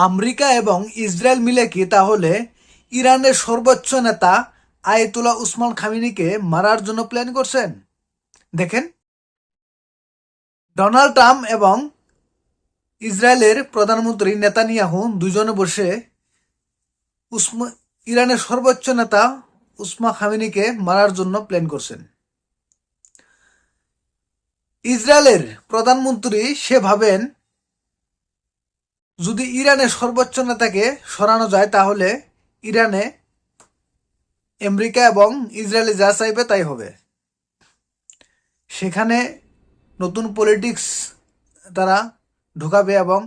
America এবং Israel মিলে কি তাহলে ইরানের সর্বোচ্চ নেতা আয়াতুল্লাহ উসমান খামেনিকে মারার জন্য প্ল্যান করছেন? দেখেন, ডোনাল্ড ট্রাম্প এবং ইসরায়েলের প্রধানমন্ত্রী নেতানিয়াহু দুজনে বসে ইরানের সর্বোচ্চ নেতা উসমান খামেনিকে মারার জন্য প্ল্যান করছেন। ইসরায়েলের প্রধানমন্ত্রী সে ভাবেন, যদি ইরানের সর্বোচ্চ নেতাকে সরানো যায় তাহলে ইরানে আমেরিকা এবং ইসরায়েলে যা চাইবে তাই হবে। সেখানে নতুন পলিটিক্স তারা ঢুকাবে এবং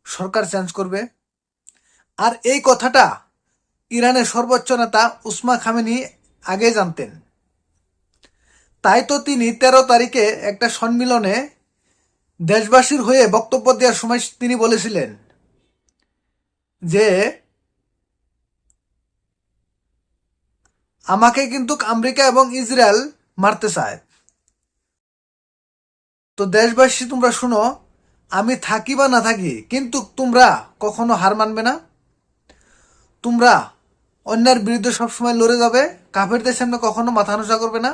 সরকার চেঞ্জ করবে। আর এই কথাটা ইরানের সর্বোচ্চ নেতা উসমান খামেনি আগে জানতেন। তাই তো তিনি 13 তারিখে একটা সম্মেলনে দেশবাসীর হয়ে বক্তব্য দেওয়ার সময় তিনি বলেছিলেন যে আমাকে কিন্তু আমেরিকা এবং ইসরায়েল মারতে চায়। তো দেশবাসী তোমরা শুনো, আমি থাকি বা না থাকি, কিন্তু তোমরা কখনো হার মানবে না। তোমরা অন্যের বিরুদ্ধে সবসময় লড়ে যাবে, কাফেরদের সামনে কখনো মাথা নোচা করবে না।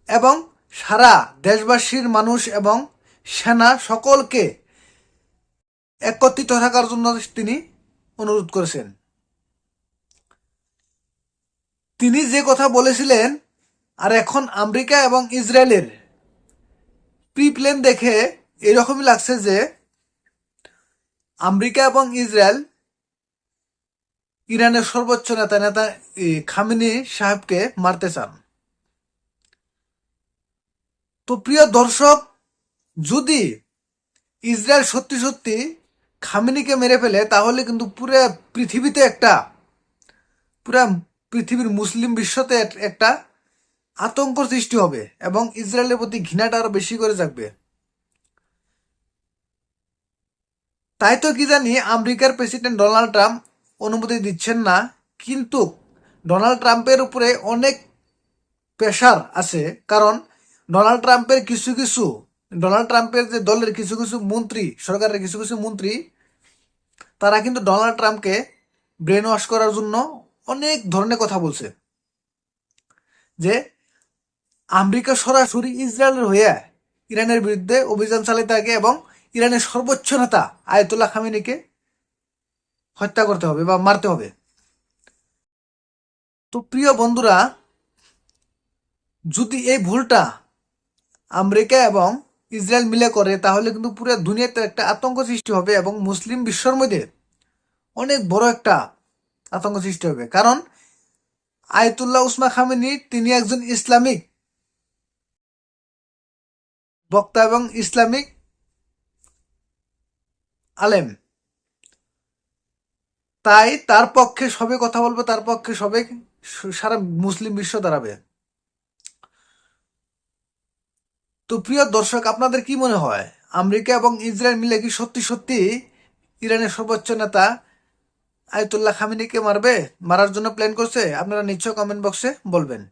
এবং সারা দেশবাসীর মানুষ এবং সেনা সকলকে একত্রিত থাকার জন্য তিনি অনুরোধ করেছেন। তিনি যে কথা বলেছিলেন, আর এখন আমেরিকা এবং ইসরায়েলের প্রি প্ল্যান দেখে এরকমই লাগছে যে আমেরিকা এবং ইসরায়েল ইরানের সর্বোচ্চ নেতা খামেনি সাহেবকে মারতে চান। তো প্রিয় দর্শক, যদি ইসরায়েল সত্যি সত্যি খামেনিকে মেরে ফেলে তাহলে কিন্তু পুরো পৃথিবীতে পুরা পৃথিবীর মুসলিম বিশ্বতে একটা আতঙ্ক সৃষ্টি হবে এবং ইসরায়েলের প্রতি ঘৃণাটা আরো বেশি করে জাগবে। তাই তো কি জানি আমেরিকার প্রেসিডেন্ট ডোনাল্ড ট্রাম্প অনুমতি দিচ্ছেন না, কিন্তু ডোনাল্ড ট্রাম্পের উপরে অনেক প্রেশার আছে। কারণ ডোনাল্ড ট্রাম্পের যে দলের কিছু কিছু মন্ত্রী, সরকারের কিছু কিছু মন্ত্রী, তারা কিন্তু ডোনাল্ড ট্রাম্পকে ব্রেন ওয়াশ করার জন্য অনেক ধরনের কথা বলছে যে আমেরিকা সরাসরি ইসরায়েলের হয়ে ইরানের বিরুদ্ধে অভিযান চালাতে থাকে এবং ইরানের সর্বোচ্চ নেতা আয়াতুল্লাহ খামেনিকে হত্যা করতে হবে বা মারতে হবে। তো প্রিয় বন্ধুরা, যদি এই ভুলটা আমেরিকা এবং ইসরায়েল মিলে করে তাহলে কিন্তু পুরো দুনিয়াতে একটা আতঙ্ক সৃষ্টি হবে এবং মুসলিম বিশ্বর মধ্যে অনেক বড় একটা আতঙ্ক সৃষ্টি হবে। কারণ আয়াতুল্লাহ উসমান খামেনি তিনি একজন ইসলামিক বক্তা এবং ইসলামিক আলেম। তাই তার পক্ষে সবে কথা বলবে, তার পক্ষে সবে সারা মুসলিম বিশ্ব দাঁড়াবে। তো প্রিয় দর্শক, আপনাদের কি মনে হয় আমেরিকা এবং ইসরায়েল মিলে কি সত্যি সত্যি ইরানের সর্বোচ্চ নেতা আয়াতুল্লাহ খামেনিকে মারার জন্য প্ল্যান করছে? আপনারা নিশ্চয় কমেন্ট বক্সে বলবেন।